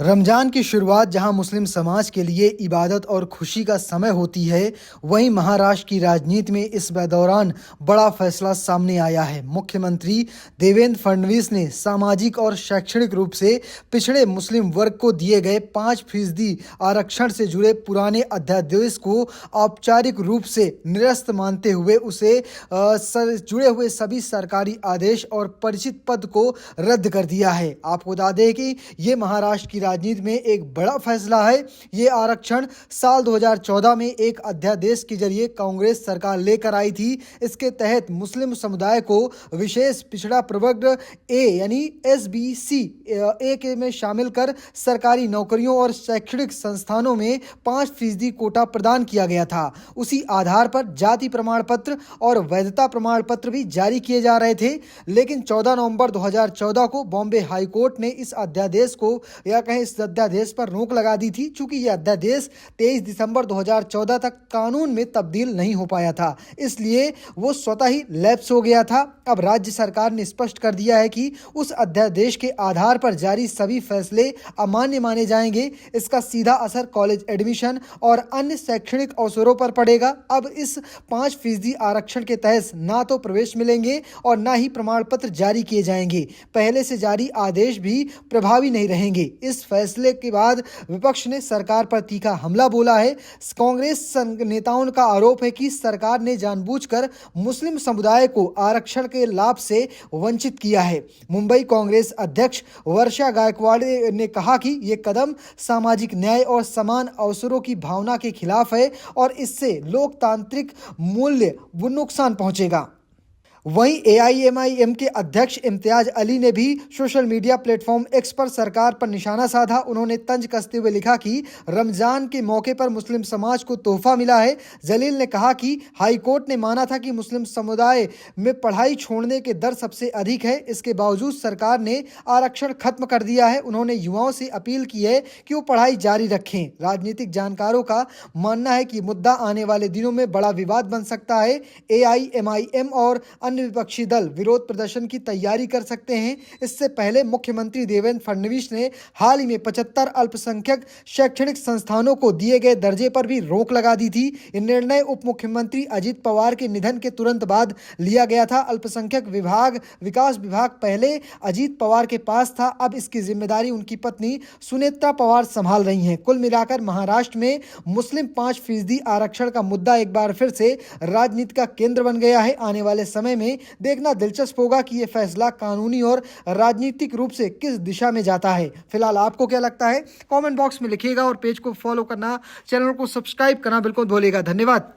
रमजान की शुरुआत जहां मुस्लिम समाज के लिए इबादत और खुशी का समय होती है, वहीं महाराष्ट्र की राजनीति में इस दौरान बड़ा फैसला सामने आया है। मुख्यमंत्री देवेंद्र फडणवीस ने सामाजिक और शैक्षणिक रूप से पिछड़े मुस्लिम वर्ग को दिए गए 5% आरक्षण से जुड़े पुराने अध्यादेश को औपचारिक रूप से निरस्त मानते हुए उसे जुड़े हुए सभी सरकारी आदेश और परिचित पद को रद्द कर दिया है। आपको बता दें कि ये महाराष्ट्र की राजनीति में एक बड़ा फैसला है। ये आरक्षण साल 2014 में एक अध्यादेश के जरिए कांग्रेस सरकार लेकर आई थी। इसके तहत मुस्लिम समुदाय को विशेष पिछड़ा प्रवर्ग ए यानी SBC ए के में शामिल कर सरकारी नौकरियों और शैक्षणिक संस्थानों में 5% कोटा प्रदान किया गया था। उसी आधार पर जाति प्रमाण पत्र और वैधता प्रमाण पत्र भी जारी किए जा रहे थे। लेकिन 14 नवंबर 2014 को बॉम्बे हाई कोर्ट ने इस अध्यादेश को या कहें इस अध्यादेश पर रोक लगा दी थी, चूंकि यह अध्यादेश 23 दिसंबर 2014 तक कानून में तब्दील नहीं हो पाया था, इसलिए वो स्वतः ही लैप्स हो गया था। अब राज्य सरकार ने स्पष्ट कर दिया है कि उस अध्यादेश के आधार पर जारी सभी फैसले अमान्य माने जाएंगे। इसका सीधा असर कॉलेज एडमिशन और अन्य शैक्षणिक अवसरों पर पड़ेगा। अब इस 5% आरक्षण के तहत ना तो प्रवेश मिलेंगे और ना ही प्रमाण पत्र जारी किए जाएंगे। पहले से जारी आदेश भी प्रभावी नहीं रहेंगे। इस फैसले के बाद विपक्ष ने सरकार पर तीखा हमला बोला है। कांग्रेस नेताओं का आरोप है कि सरकार ने जानबूझकर मुस्लिम समुदाय को आरक्षण के लाभ से वंचित किया है। मुंबई कांग्रेस अध्यक्ष वर्षा गायकवाड़ ने कहा कि यह कदम सामाजिक न्याय और समान अवसरों की भावना के खिलाफ है और इससे लोकतांत्रिक मूल्य को नुकसान पहुंचेगा। वहीं AIMIM के अध्यक्ष इम्तियाज अली ने भी सोशल मीडिया प्लेटफॉर्म X पर सरकार पर निशाना साधा। उन्होंने तंज कसते हुए लिखा कि रमजान के मौके पर मुस्लिम समाज को तोहफा मिला है। जलील ने कहा कि हाई कोर्ट ने माना था कि मुस्लिम समुदाय में पढ़ाई छोड़ने के दर सबसे अधिक है, इसके बावजूद सरकार ने आरक्षण खत्म कर दिया है। उन्होंने युवाओं से अपील की है कि वो पढ़ाई जारी रखें। राजनीतिक जानकारों का मानना है कि मुद्दा आने वाले दिनों में बड़ा विवाद बन सकता है। AIMIM और अन्य विपक्षी दल विरोध प्रदर्शन की तैयारी कर सकते हैं। इससे पहले मुख्यमंत्री देवेंद्र फडणवीस ने हाल ही में 75 अल्पसंख्यक शैक्षणिक संस्थानों को दिए गए दर्जे पर भी रोक लगा दी थी। यह निर्णय उप मुख्यमंत्री अजित पवार के निधन के तुरंत बाद लिया गया था। अल्पसंख्यक विकास विभाग पहले अजित पवार के पास था, अब इसकी जिम्मेदारी उनकी पत्नी सुनेत्रा पवार संभाल रही हैं। कुल मिलाकर महाराष्ट्र में मुस्लिम 5% आरक्षण का मुद्दा एक बार फिर से राजनीति का केंद्र बन गया है। आने वाले समय में देखना दिलचस्प होगा कि यह फैसला कानूनी और राजनीतिक रूप से किस दिशा में जाता है। फिलहाल आपको क्या लगता है, कमेंट बॉक्स में लिखिएगा और पेज को फॉलो करना, चैनल को सब्सक्राइब करना बिल्कुल भूलिएगा। धन्यवाद।